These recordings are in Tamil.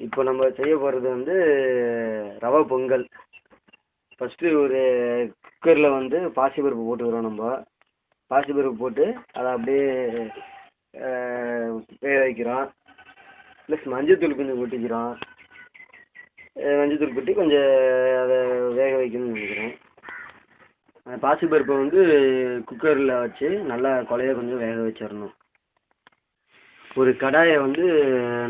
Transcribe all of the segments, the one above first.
இப்போ நம்ம செய்ய போகிறது வந்து ரவை பொங்கல். ஃபஸ்ட்டு ஒரு குக்கரில் வந்து பாசிப்பருப்பு போட்டுக்கிறோம். நம்ம பாசிப்பருப்பு போட்டு அதை அப்படியே வேக வைக்கிறோம். ப்ளஸ் மஞ்சத்தூள் கொஞ்சம் கொட்டிக்கிறோம். மஞ்சத்தூள் கொட்டி கொஞ்சம் அதை வேக வைக்கணும்னு நினைக்கிறேன். பாசிப்பருப்பை வந்து குக்கரில் வச்சு நல்லா குழைய கொஞ்சம் வேக வச்சிடணும். ஒரு கடாயை வந்து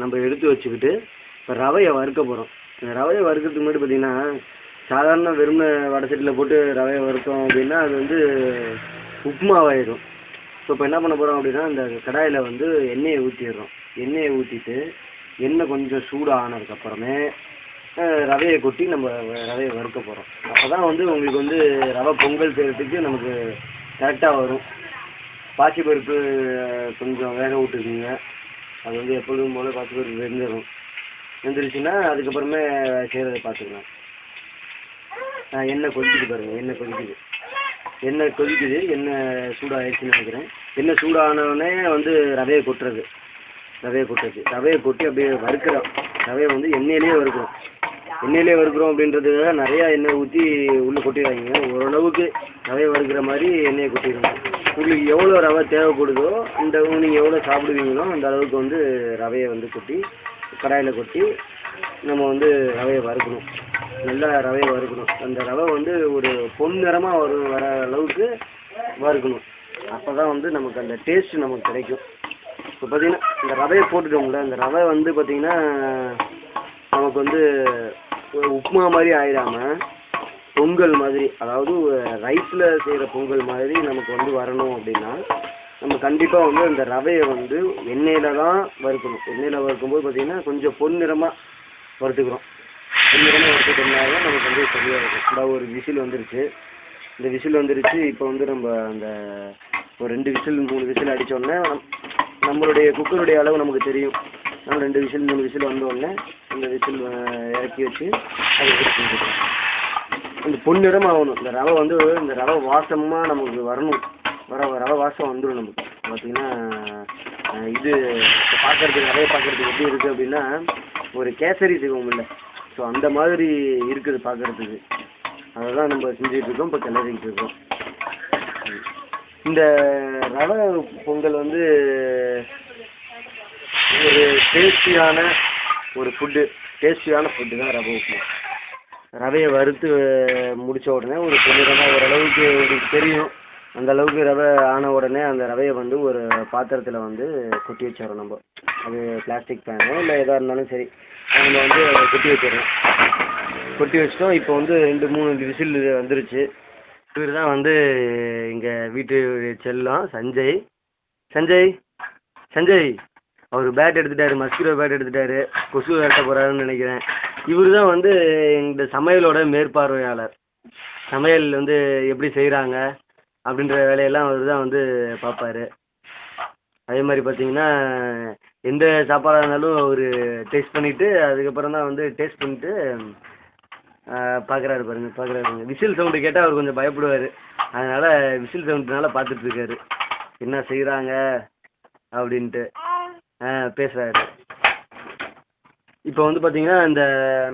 நம்ம எடுத்து வச்சுக்கிட்டு இப்போ ரவையை வறுக்க போகிறோம். இந்த ரவையை வறுக்கிறதுக்கு முன்னாடி பார்த்திங்கன்னா சாதாரண வெறும் வடை சட்டியில் போட்டு ரவையை வறுத்தோம் அப்படின்னா அது வந்து உப்புமாவாயிடும். ஸோ இப்போ என்ன பண்ண போகிறோம் அப்படின்னா இந்த கடாயில் வந்து எண்ணெயை ஊற்றிடுறோம். எண்ணெயை ஊற்றிட்டு எண்ணெய் கொஞ்சம் சூடாக ஆனதுக்கப்புறமே ரவையை கொட்டி நம்ம ரவையை வறுக்க போகிறோம். அப்போ தான் வந்து உங்களுக்கு வந்து ரவை பொங்கல் செய்கிறதுக்கு நமக்கு கரெக்டாக வரும். பாசிப்பருப்பு கொஞ்சம் வேக விட்டுருக்குங்க. அது வந்து எப்பொழுதும் போல் பாசிப்பருப்பு வெந்துருச்சுன்னா அதுக்கப்புறமே செய்கிறத பார்த்துக்கலாம். எண்ணெய் கொதிக்குது பாருங்கள், எண்ணெய் கொதிக்குது. எண்ணெய் சூடாகிடுச்சுன்னு நினைக்கிறேன். எண்ணெய் சூடானோடனே வந்து ரவையை கொட்டுறது. ரவையை கொட்டி அப்படியே வறுக்கிறோம். ரவையை வந்து எண்ணெயிலே வறுக்கிறோம் அப்படின்றதுக்காக நிறையா எண்ணெய் ஊற்றி உள்ளே கொட்டிடுறாங்க. ஓரளவுக்கு ரவையை வறுக்கிற மாதிரி எண்ணெயை கொட்டிடுங்க. உங்களுக்கு எவ்வளோ ரவை தேவைப்படுதோ இந்த நீங்கள் எவ்வளோ சாப்பிடுவீங்களோ அந்த அளவுக்கு வந்து ரவையை வந்து கொட்டி கடாயில் கொட்டி நம்ம வந்து ரவையை வறுக்கணும். நல்லா ரவையை வறுக்கணும். அந்த ரவை வந்து ஒரு பொன்னிறமாக வர அளவுக்கு வறுக்கணும். அப்போ தான் வந்து நமக்கு அந்த டேஸ்ட்டு நமக்கு கிடைக்கும். இப்போ பார்த்திங்கன்னா இந்த ரவையை போட்டுட்டோம்ல, இந்த ரவை வந்து பார்த்திங்கன்னா நமக்கு வந்து உப்புமா மாதிரி ஆயிடாமல் பொங்கல் மாதிரி, அதாவது ரைஸில் செய்கிற பொங்கல் மாதிரி நமக்கு வந்து வரணும் அப்படின்னா நம்ம கண்டிப்பாக வந்து அந்த ரவையை வந்து எண்ணெயில் தான் வறுக்கணும். எண்ணெயில் வறுக்கும்போது பார்த்திங்கன்னா கொஞ்சம் பொன்னிறமாக வறுத்துக்கிறோம். பொன்னிறமாக வறுத்துட்டோம்னால நமக்கு வந்து சரியாக இருக்கும். இந்த ஒரு விசில் வந்துருச்சு. இந்த விசில் வந்துருச்சு. இப்போ வந்து நம்ம அந்த ஒரு 2 விசில் 3 விசில் அடித்தோடனே நம்மளுடைய குக்கருடைய அளவு நமக்கு தெரியும். நம்ம 2 விசில் 3 விசில் வந்தோடனே இந்த விசில் இறக்கி வச்சு அதை செஞ்சுக்கலாம். இந்த பொன்னிறமாக ஆகணும். இந்த ரவை வாசமாக நமக்கு வரணும். ரவை வாசம் வந்துடும் நமக்கு. பார்த்திங்கன்னா இது பார்க்குறதுக்கு ரவையை பார்க்குறதுக்கு எப்படி இருக்குது அப்படின்னா ஒரு கேசரி செய்வோம் இல்லை, ஸோ அந்த மாதிரி இருக்குது பார்க்குறதுக்கு. அதை தான் நம்ம செஞ்சுட்ருக்கோம், இப்போ கிளறிக்கிட்டு இருக்கோம். இந்த ரவை பொங்கல் வந்து ஒரு டேஸ்டியான ஃபுட்டு தான் ரவை உப்புமா. ரவையை வறுத்து முடித்த உடனே ஒரு பொன்னிறமாக ஓரளவுக்கு உங்களுக்கு தெரியும். அந்த அளவுக்கு ரவை ஆன உடனே அந்த ரவையை வந்து ஒரு பாத்திரத்தில் வந்து கொட்டி வச்சிடறோம். நம்ம அது பிளாஸ்டிக் பேனோ இல்லை எதாக இருந்தாலும் சரி, நம்ம வந்து கொட்டி வச்சிட்டோம். இப்போ வந்து 2-3 விசில் வந்துருச்சு. இவர் தான் வந்து எங்கள் வீட்டு செல்லம் சஞ்சய் அவர் பேட் எடுத்துட்டாரு, மஸ்கிரோ பேட் எடுத்துட்டாரு. கொசு விரட்ட போகிறாருன்னு நினைக்கிறேன். இவர் தான் வந்து இந்த சமையலோட மேற்பார்வையாளர். சமையல் வந்து எப்படி செய்கிறாங்க அப்படின்ற வேலையெல்லாம் அவர் தான் வந்து பார்ப்பார். அதே மாதிரி பார்த்திங்கன்னா எந்த சாப்பாடாக இருந்தாலும் அவர் டேஸ்ட் பண்ணிவிட்டு அதுக்கப்புறம் தான் வந்து டேஸ்ட் பண்ணிவிட்டு பார்க்குறாருங்க. விசில் சவுண்டு கேட்டால் அவர் கொஞ்சம் பயப்படுவார். அதனால் விசில் சவுண்டுனால பார்த்துட்ருக்காரு என்ன செய்கிறாங்க அப்படின்ட்டு பேசுகிறாரு. இப்போ வந்து பார்த்திங்கன்னா இந்த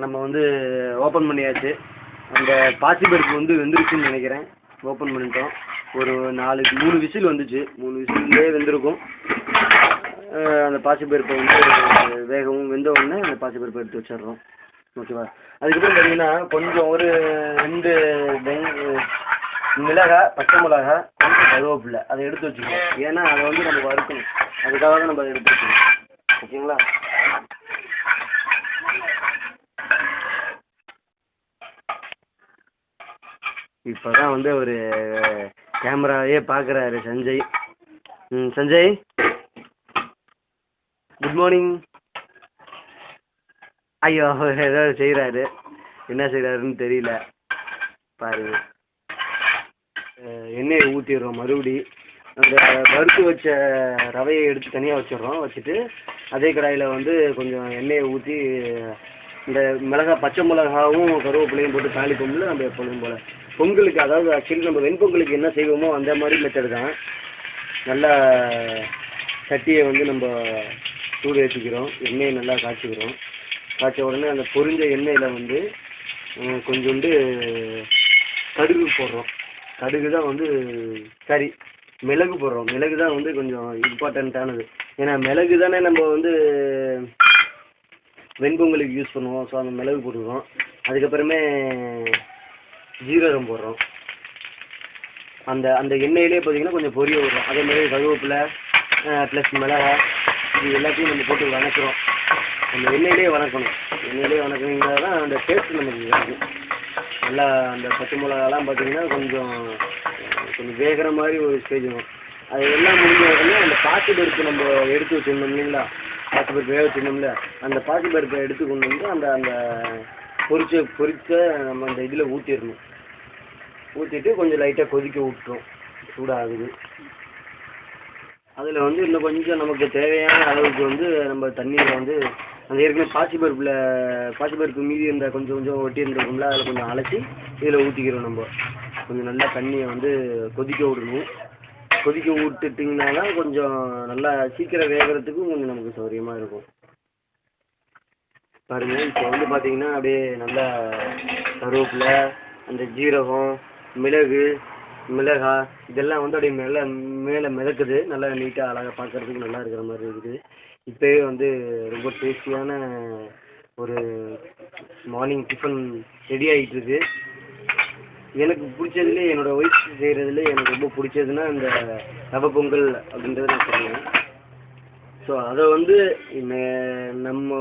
நம்ம வந்து ஓப்பன் பண்ணியாச்சு. அந்த பாசிப்பருப்பு வந்து வெந்துருச்சுன்னு நினைக்கிறேன். ஓப்பன் பண்ணிட்டோம். ஒரு 3 விசில் வந்துச்சு. 3 விசில்லே வெந்திருக்கும். அந்த பாசிப்பருப்பை வந்து வெந்த உடனே அந்த பாசிப்பருப்பை எடுத்து வச்சிடுறோம். ஓகேவா? அதுக்கப்புறம் பார்த்திங்கன்னா கொஞ்சம் ஒரு 2 மிளகாய், பச்சை மிளகாய், கொஞ்சம் கருவேப்பிலை அதை எடுத்து வச்சுக்கணும். ஏன்னா அதை வந்து நம்ம வறுக்கணும். அதுக்காக தான் நம்ம அதை எடுத்து வச்சுக்கணும். ஓகேங்களா? இப்போ தான் வந்து ஒரு கேமராவே பார்க்குறாரு சஞ்சய். Good morning. ஐயோ ஏதாவது செய்கிறாரு, என்ன செய்கிறாருன்னு தெரியல. பாருங்க, எண்ணெயை ஊற்றிடுறோம். மறுபடி அந்த வறுத்து வச்ச ரவையை எடுத்து தனியாக வச்சுட்டு அதே கடாயில் வந்து கொஞ்சம் எண்ணெயை ஊற்றி இந்த பச்சை மிளகாவும் கருவேப்பிலையும் போட்டு தாளிப்போம்ல நம்ம எப்பொழுதும் போல் பொங்கலுக்கு. அதாவது ஆக்சுவலி நம்ம வெண்பொங்கலுக்கு என்ன செய்வோமோ அந்த மாதிரி மெத்தடு தான். நல்லா சட்டியை வந்து நம்ம சூடு ஏற்றிக்கிறோம். எண்ணெயை நல்லா காய்ச்சிக்கிறோம். காய்ச்ச உடனே அந்த பொரிஞ்ச எண்ணெயில் வந்து கொஞ்சோண்டு கடுகு போடுறோம். கடுகு தான் வந்து மிளகு போடுறோம். மிளகு தான் வந்து கொஞ்சம் இம்பார்ட்டண்ட்டானது. ஏன்னா மிளகு தானே நம்ம வந்து வெண்பொங்கலுக்கு யூஸ் பண்ணுவோம். ஸோ அந்த மிளகு போட்டுக்கிறோம். அதுக்கப்புறமே ஜீரகம் போடுறோம். அந்த அந்த எண்ணெயிலே பார்த்தீங்கன்னா கொஞ்சம் பொரிய விடுறோம். அதே மாதிரி கருவேப்பிலை ப்ளஸ் மிளகா இது எல்லாத்தையும் நம்ம போட்டு வணக்கிறோம். அந்த எண்ணெயிலே வணக்கணும். எண்ணெயிலே வணக்கினீங்கன்னா தான் அந்த டேஸ்ட் நமக்கு கிடைக்கும். நல்லா அந்த பச்சை மிளகாலாம் பார்த்தீங்கன்னா கொஞ்சம் வேகிற மாதிரி ஒரு ஸ்டேஜ் வரும். அது எல்லாம் முடிஞ்ச உடனே அந்த பாசி பருப்பு நம்ம எடுத்து வச்சுருந்தோம் இல்லைங்களா, பாசி பருப்பு வேக வச்சுருந்தோம்ல, அந்த பாசி பருப்பை எடுத்து கொண்டு வந்து அந்த அந்த பொரிச்ச நம்ம அந்த இதில் ஊற்றிடணும். ஊற்றிட்டு கொஞ்சம் லைட்டாக கொதிக்க விட்டுரும். சூடாகுது. அதில் வந்து இன்னும் கொஞ்சம் நமக்கு தேவையான அளவுக்கு வந்து நம்ம தண்ணியில் வந்து அந்த ஏற்கனவே பாசிப்பருப்பு மீதி இருந்த கொஞ்சம் கொஞ்சம் ஒட்டி இருந்திருக்கும்ல, அதில் கொஞ்சம் அலசி இதில் ஊற்றிக்கிறோம். நம்ம கொஞ்சம் நல்லா தண்ணியை வந்து கொதிக்க விடணும். கொதிக்க விட்டுட்டிங்கன்னா தான் கொஞ்சம் நல்லா சீக்கிரம் வேகிறதுக்கும் கொஞ்சம் நமக்கு சௌகரியமாக இருக்கும். பாருங்கள், இப்போ வந்து பார்த்தீங்கன்னா அப்படியே நல்லா கருவேப்பிலை, அந்த ஜீரகம், மிளகாய் இதெல்லாம் வந்து அப்படியே மேலே மிதக்குது. நல்லா நீட்டாக அழகாக பார்க்குறதுக்கு நல்லா இருக்கிற மாதிரி இருக்குது. இப்போயே வந்து ரொம்ப டேஸ்டியான ஒரு மார்னிங் டிஃபன் ரெடி ஆகிட்டுருக்கு. எனக்கு பிடிச்சதுலே, என்னோடய ஒய்ஃப் செய்கிறதுலே எனக்கு ரொம்ப பிடிச்சதுன்னா இந்த ரவை பொங்கல் அப்படின்றத நான் சொல்லுவேன். ஸோ அதை வந்து நம்ம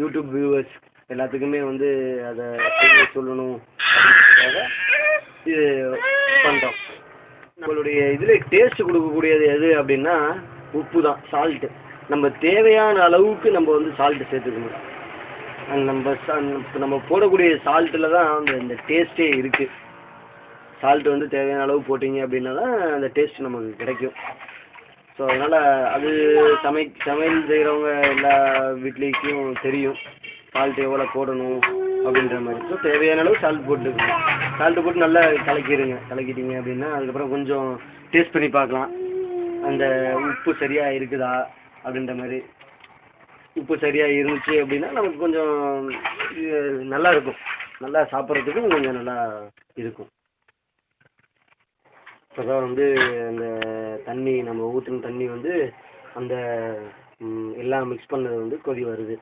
யூடியூப் வியூவர்ஸ் எல்லாத்துக்குமே வந்து அதை சொல்லணும் அப்படின்றதுக்காக இது பண்ணுறோம். நம்மளுடைய இதில் டேஸ்ட் கொடுக்கக்கூடியது எது அப்படின்னா உப்பு தான், சால்ட்டு. நம்ம தேவையான அளவுக்கு நம்ம வந்து சால்ட்டு சேர்த்துக்கணும். நம்ம போடக்கூடிய சால்ட்டில் தான் இந்த டேஸ்ட்டே இருக்குது. சால்ட்டு வந்து தேவையான அளவு போட்டிங்க அப்படின்னா தான் அந்த டேஸ்ட் நமக்கு கிடைக்கும். ஸோ அதனால் அது சமையல் செய்கிறவங்க எல்லா வீட்லேயும் தெரியும் சால்ட்டு எவ்வளோ போடணும் அப்படின்ற மாதிரி. ஸோ தேவையான அளவு சால்ட் போட்டுக்கணும். சால்ட்டு போட்டு நல்லா கலக்கிட்டீங்க அப்படின்னா அதுக்கப்புறம் கொஞ்சம் டேஸ்ட் பண்ணி பார்க்கலாம். அந்த உப்பு சரியாக இருக்குதா அப்படின்ற மாதிரி. உப்பு சரியாக இருந்துச்சு அப்படின்னா நமக்கு கொஞ்சம் நல்லா இருக்கும். நல்லா சாப்பிட்றதுக்கும் கொஞ்சம் நல்லா இருக்கும். இப்போ தான் வந்து அந்த தண்ணி நம்ம ஊற்றின தண்ணி வந்து அந்த எல்லாம் மிக்ஸ் பண்ணது வந்து கொதி வருது.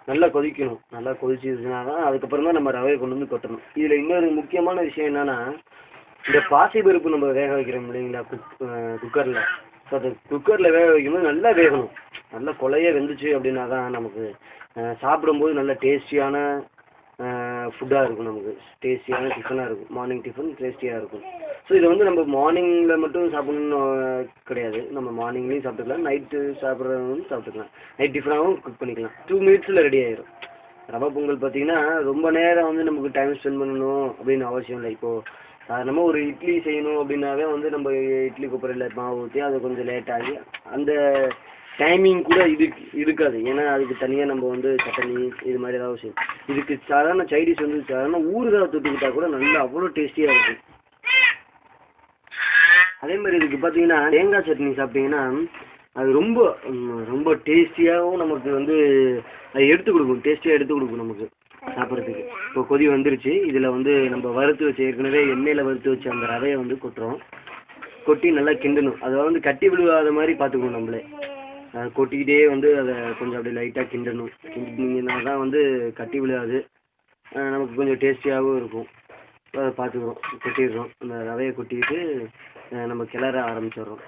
நல்லா கொதிக்கணும். நல்லா கொதிச்சிருச்சுனா தான் அதுக்கப்புறம் தான் நம்ம ரவையை கொண்டு வந்து கொட்டணும். இதில் இன்னொரு முக்கியமான விஷயம் என்னென்னா, இந்த பாசிப்பருப்பு நம்ம வேக வைக்கிறோம் இல்லைங்களா குக்கரில். ஸோ அது குக்கரில் வேக வைக்கும்போது நல்லா வேகணும். நல்லா கொலைய வெந்துச்சு அப்படின்னா தான் நமக்கு சாப்பிடும்போது நல்ல டேஸ்டியான ஃபுட்டாக இருக்கும். நமக்கு டேஸ்டியான டிஃபனாக இருக்கும். மார்னிங் டிஃபன் டேஸ்டியாக இருக்கும். ஸோ இதை வந்து நம்ம மார்னிங்கில் மட்டும் சாப்பிட்ணுன்னு கிடையாது. நம்ம மார்னிங்லேயும் சாப்பிட்டுக்கலாம், நைட்டு சாப்பிட்றவங்களும் சாப்பிட்டுக்கலாம். நைட் டிஃபனாகவும் குக் பண்ணிக்கலாம். 2 மினிட்ஸில் ரெடி ஆயிடும். ரவை பொங்கல் பார்த்திங்கன்னா ரொம்ப நேரம் வந்து நமக்கு டைம் ஸ்பெண்ட் பண்ணணும் அப்படின்னு அவசியம் இல்லை. இப்போது சாதாரணமாக ஒரு இட்லி செய்யணும் அப்படின்னாவே வந்து நம்ம இட்லி குக்கரில் மாவு ஊற்றி அது கொஞ்சம் லேட்டாகி அந்த டைமிங் கூட இருக்காது. ஏன்னா அதுக்கு தனியாக நம்ம வந்து சட்னி இது மாதிரி ஏதாவது செய்யும். இதுக்கு சாதாரண சைடிஷ் வந்து சாதாரண ஊறுகாய் தொட்டுக்கிட்டா கூட நல்லா அவ்வளோ டேஸ்டியாக இருக்கும். அதே மாதிரி இதுக்கு பார்த்தீங்கன்னா தேங்காய் சட்னி சாப்பிட்டிங்கன்னா அது ரொம்ப ரொம்ப டேஸ்டியாகவும் நமக்கு வந்து அது டேஸ்டியாக எடுத்து கொடுக்கும் நமக்கு சாப்பிட்றதுக்கு. இப்போ கொதி வந்துருச்சு. இதில் வந்து நம்ம வறுத்து வச்ச ஏற்கனவே எண்ணெயில் வறுத்து வச்ச அந்த ரவையை வந்து கொட்டுறோம். கொட்டி நல்லா கிண்டணும். அதை வந்து கட்டி விழுவாத மாதிரி பார்த்துக்கணும். நம்மளே கொட்டிக்கிட்டே வந்து அதை கொஞ்சம் அப்படியே லைட்டாக கிண்டினீங்கன்னா தான் வந்து கட்டி விழுவாது. நமக்கு கொஞ்சம் டேஸ்டியாகவும் இருக்கும். அதை பார்த்துக்குறோம். கொட்டிடுறோம். அந்த ரவையை கொட்டிக்கிட்டு நம்ம கிளற ஆரம்பிச்சிடுறோம்.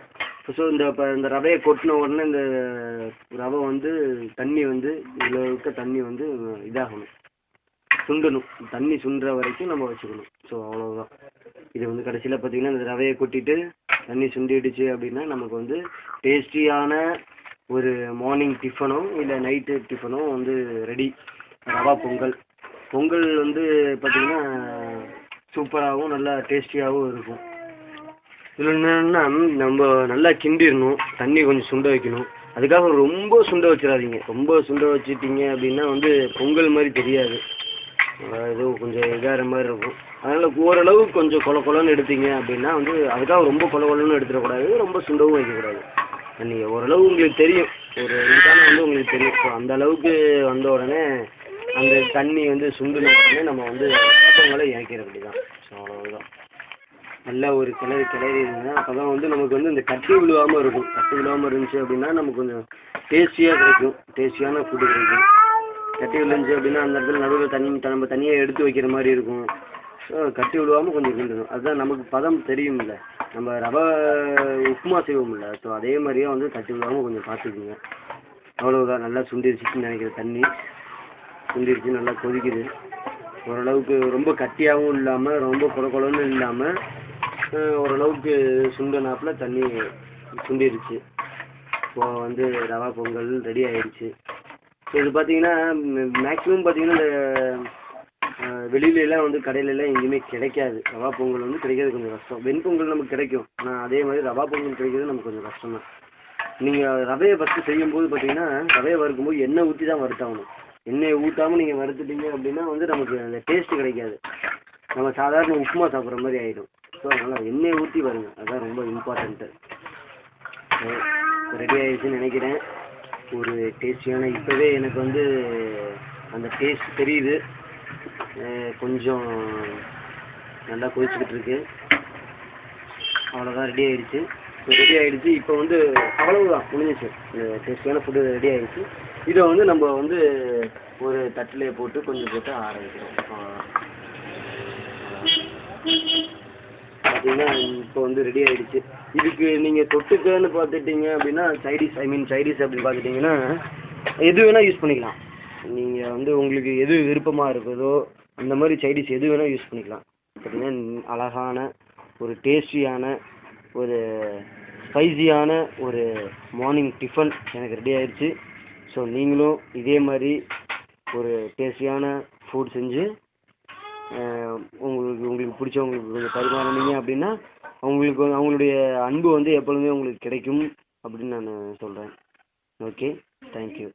ஸோ இந்த ரவையை கொட்டின உடனே இந்த ரவை வந்து தண்ணி வந்து இவ்வளோ இருக்க தண்ணி வந்து இதாகணும், சுண்டணும். தண்ணி சுண்டுற வரைக்கும் நம்ம வச்சுக்கணும். ஸோ அவ்வளோதான். இது வந்து கடைசியில் பார்த்திங்கன்னா இந்த ரவையை கொட்டிட்டு தண்ணி சுண்டிடுச்சு அப்படின்னா நமக்கு வந்து டேஸ்டியான ஒரு மார்னிங் டிஃபனும் இல்லை நைட்டு டிஃபனும் வந்து ரெடி. ரவா பொங்கல் வந்து பார்த்திங்கன்னா சூப்பராகவும் நல்லா டேஸ்டியாகவும் இருக்கும். இதில் என்னென்னா நம்ம நல்லா கிண்டிடணும். தண்ணி கொஞ்சம் சுண்ட வைக்கணும். அதுக்காக ரொம்ப சுண்ட வச்சிடாதீங்க. ரொம்ப சுண்ட வச்சுட்டிங்க அப்படின்னா வந்து பொங்கல் மாதிரி தெரியாது. ஏதோ கொஞ்சம் இதாகிற மாதிரி இருக்கும். அதனால் ஓரளவு கொஞ்சம் கொலன்னு எடுத்தீங்க அப்படின்னா வந்து அதுக்காக ரொம்ப கொலன்னு எடுத்துடக்கூடாது. ரொம்ப சுண்டவும் வைக்கக்கூடாது. நீங்கள் ஓரளவு உங்களுக்கு தெரியும் ஒரு நிதானம் வந்து உங்களுக்கு தெரியும். ஸோ அந்த அளவுக்கு வந்த உடனே அந்த தண்ணி வந்து சுண்டின உடனே நம்ம வந்து பொங்கலை இறக்கிற அப்படி தான். ஸோ அவ்வளோதான். நல்லா ஒரு கிளறிடுங்க. அப்போ தான் வந்து நமக்கு வந்து இந்த கட்டி விழுவாமல் இருக்கும். கட்டி விழுவாமல் இருந்துச்சு அப்படின்னா நமக்கு கொஞ்சம் டேஸ்டியாக கிடைக்கும். டேஸ்டியான ஃபுட்டு கிடைக்கும். கட்டி விழுந்துச்சு அப்படின்னா அந்த இடத்துல நடுவில் நம்ம தண்ணியை எடுத்து வைக்கிற மாதிரி இருக்கும். கட்டி விழுவாமல் கொஞ்சம் கிண்டணும். அதுதான் நமக்கு பதம் தெரியும்ல. நம்ம ரவை உப்புமா செய்வோம்ல. ஸோ அதே மாதிரியே வந்து கட்டி விழுவாமல் கொஞ்சம் பார்த்துக்குங்க. அவ்வளோதான். நல்லா சுண்டிருச்சுன்னு நினைக்கிற தண்ணி சுண்டிருச்சு, நல்லா கொதிக்குது. ஓரளவுக்கு ரொம்ப கட்டியாகவும் இல்லாமல் ரொம்ப கொலன்னு இல்லாமல் ஓரளவுக்கு சுண்டனாப்பில் தண்ணி சுண்டிருச்சு. இப்போது வந்து ரவா பொங்கல் ரெடி ஆகிடுச்சு. ஸோ இது பார்த்தீங்கன்னா மேக்ஸிமம் பார்த்தீங்கன்னா இந்த வெளியிலலாம் வந்து கடையிலலாம் எங்கேயுமே கிடைக்காது. ரவா பொங்கல் வந்து கிடைக்கிறது கொஞ்சம் கஷ்டம். வெண்பொங்கல் நமக்கு கிடைக்கும். ஆனால் அதே மாதிரி ரவா பொங்கல் கிடைக்கிறது நமக்கு கொஞ்சம் கஷ்டம் தான். நீங்கள் ரவையை ஃபஸ்ட்டு செய்யும்போது பார்த்தீங்கன்னா ரவையை வறுக்கும்போது எண்ணெய் ஊற்றி தான் வறுத்தாகணும். எண்ணெயை ஊற்றாமல் நீங்கள் வறுத்துட்டீங்க அப்படின்னா வந்து நமக்கு அந்த டேஸ்ட்டு கிடைக்காது. நம்ம சாதாரண உப்புமா சாப்பிட்ற மாதிரி ஆகிடும். ஸோ அதனால் எண்ணெயை ஊற்றி வருங்க. அதுதான் ரொம்ப இம்பார்ட்டண்ட்டு. ரெடி ஆகிடுச்சுன்னு நினைக்கிறேன். ஒரு டேஸ்டியான இப்போவே எனக்கு வந்து அந்த டேஸ்ட் தெரியுது. கொஞ்சம் நல்லா கொதிச்சுக்கிட்டு இருக்கு. அவ்வளோதான், ரெடி ஆகிடுச்சு. ரெடி ஆகிடுச்சு. இப்போ வந்து அவ்வளவுதான், முடிஞ்சிச்சு. இந்த டேஸ்டியான ஃபுட்டு ரெடி ஆகிடுச்சு. இதை வந்து நம்ம வந்து ஒரு தட்டிலே போட்டு கொஞ்சம் போட்டு ஆற வைக்கிறோம். பார்த்தீங்கன்னா இப்போ வந்து ரெடி ஆகிடுச்சு. இதுக்கு நீங்கள் தொட்டுக்கன்னு பார்த்துட்டிங்க அப்படின்னா சைடிஷ் அப்படின்னு பார்த்துட்டிங்கன்னா எது வேணால் யூஸ் பண்ணிக்கலாம். நீங்கள் வந்து உங்களுக்கு எது விருப்பமாக இருக்குதோ அந்த மாதிரி சைடிஷ் எது வேணால் யூஸ் பண்ணிக்கலாம். பார்த்தீங்கன்னா அழகான ஒரு டேஸ்டியான ஒரு ஸ்பைசியான ஒரு மார்னிங் டிஃபன் எனக்கு ரெடி ஆகிடுச்சு. ஸோ நீங்களும் இதே மாதிரி ஒரு டேஸ்டியான ஃபுட் செஞ்சு உங்களுக்கு பிடிச்சவங்களுக்கு கொஞ்சம் பரிமாறினீங்க அப்படின்னா அவங்களுடைய அன்பு வந்து எப்பொழுதுமே உங்களுக்கு கிடைக்கும் அப்படின்னு நான் சொல்கிறேன். Okay, thank you.